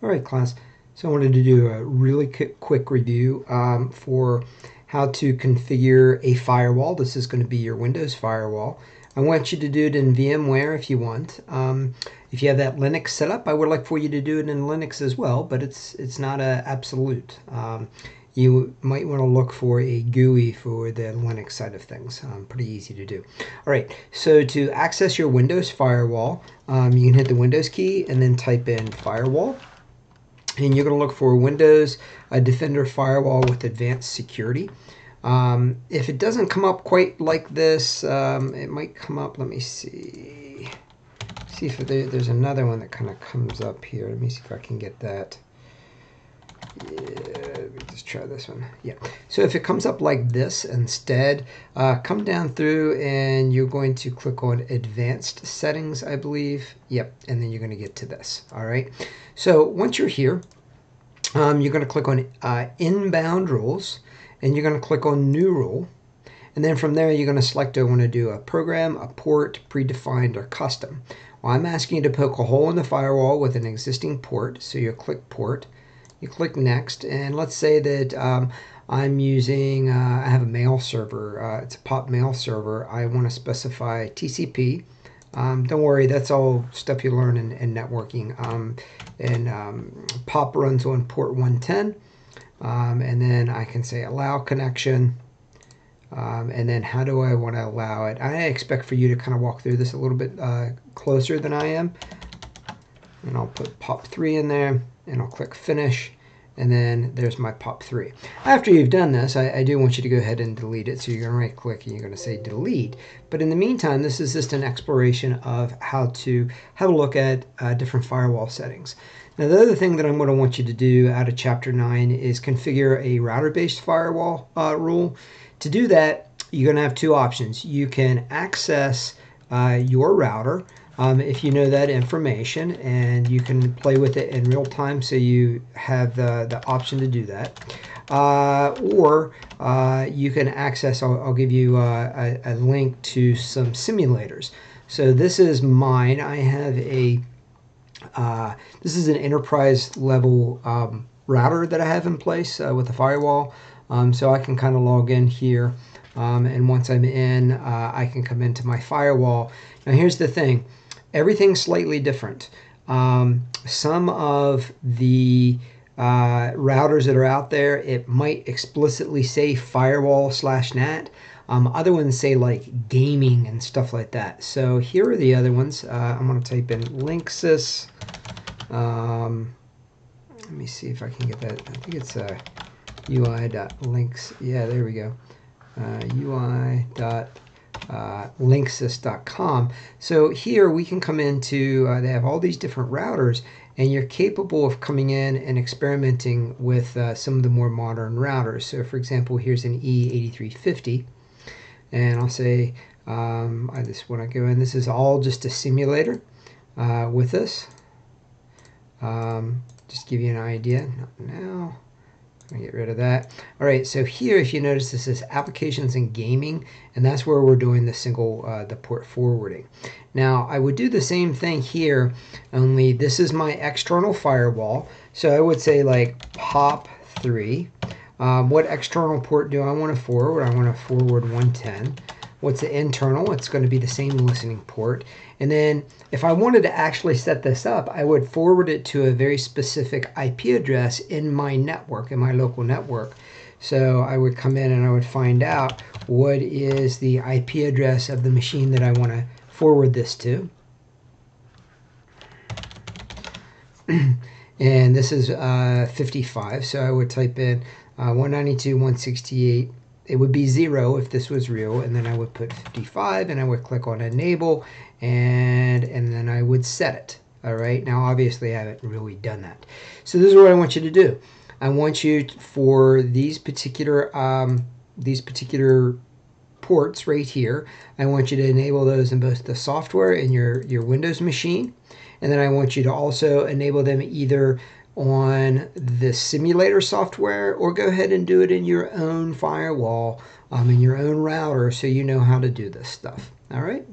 All right, class. So I wanted to do a really quick review for how to configure a firewall. This is going to be your Windows firewall. I want you to do it in VMware if you want. If you have that Linux set up, I would like for you to do it in Linux as well, but it's not an absolute. You might want to look for a GUI for the Linux side of things. Pretty easy to do. All right, so to access your Windows firewall, you can hit the Windows key and then type in firewall. And you're going to look for Windows Defender Firewall with Advanced Security. If it doesn't come up quite like this, it might come up. Let me see. See if there's another one that kind of comes up here. Let me see if I can get that. Yeah, let me just try this one. Yeah. So if it comes up like this instead, come down through and you're going to click on Advanced Settings, I believe. Yep. And then you're going to get to this. All right. So once you're here, you're going to click on Inbound Rules, and you're going to click on New Rule. And then from there, you're going to select, do I want to do a program, a port, predefined, or custom? Well, I'm asking you to poke a hole in the firewall with an existing port. So you click Port. You click Next, and let's say that I'm using, I have a mail server, it's a POP mail server. I want to specify TCP. Don't worry, that's all stuff you learn in networking. POP runs on port 110, and then I can say allow connection, and then how do I want to allow it? I expect for you to kind of walk through this a little bit closer than I am. And I'll put POP 3 in there, and I'll click Finish, and then there's my POP 3. After you've done this, I do want you to go ahead and delete it. So you're going to right click and you're going to say delete. But in the meantime, this is just an exploration of how to have a look at different firewall settings. Now, the other thing that I'm going to want you to do out of Chapter 9 is configure a router-based firewall rule. To do that, you're going to have two options. You can access your router if you know that information, and you can play with it in real time, so you have the option to do that. Or you can access, I'll give you a link to some simulators. So this is mine. I have a, this is an enterprise level router that I have in place with a firewall. So I can kind of log in here, and once I'm in, I can come into my firewall. Now here's the thing. Everything's slightly different. Some of the routers that are out there, it might explicitly say firewall/NAT. Other ones say like gaming and stuff like that. So here are the other ones. I'm going to type in Linksys. Let me see if I can get that. I think it's UI.links. Yeah, there we go. UI.linksys.com. So here we can come into, they have all these different routers, and you're capable of coming in and experimenting with some of the more modern routers. So for example, here's an E8350, and I'll say, I just want to go in, this is all just a simulator with this. Just give you an idea. Not now. Get rid of that. All right, so here, if you notice, this is applications and gaming, and that's where we're doing the single, the port forwarding. Now, I would do the same thing here, only this is my external firewall. So I would say like POP 3. What external port do I want to forward? I want to forward 110. What's the internal? It's going to be the same listening port. And then if I wanted to actually set this up, I would forward it to a very specific IP address in my network, in my local network. So I would come in and I would find out what is the IP address of the machine that I want to forward this to. And this is 55, so I would type in 192.168. It would be 0 if this was real, and then I would put 55, and I would click on enable, and then I would set it. All right, now obviously I haven't really done that. So this is what I want you to do. I want you for these particular ports right here, I want you to enable those in both the software and your Windows machine, and then I want you to also enable them either on the simulator software, or go ahead and do it in your own firewall, in your own router, so you know how to do this stuff. All right.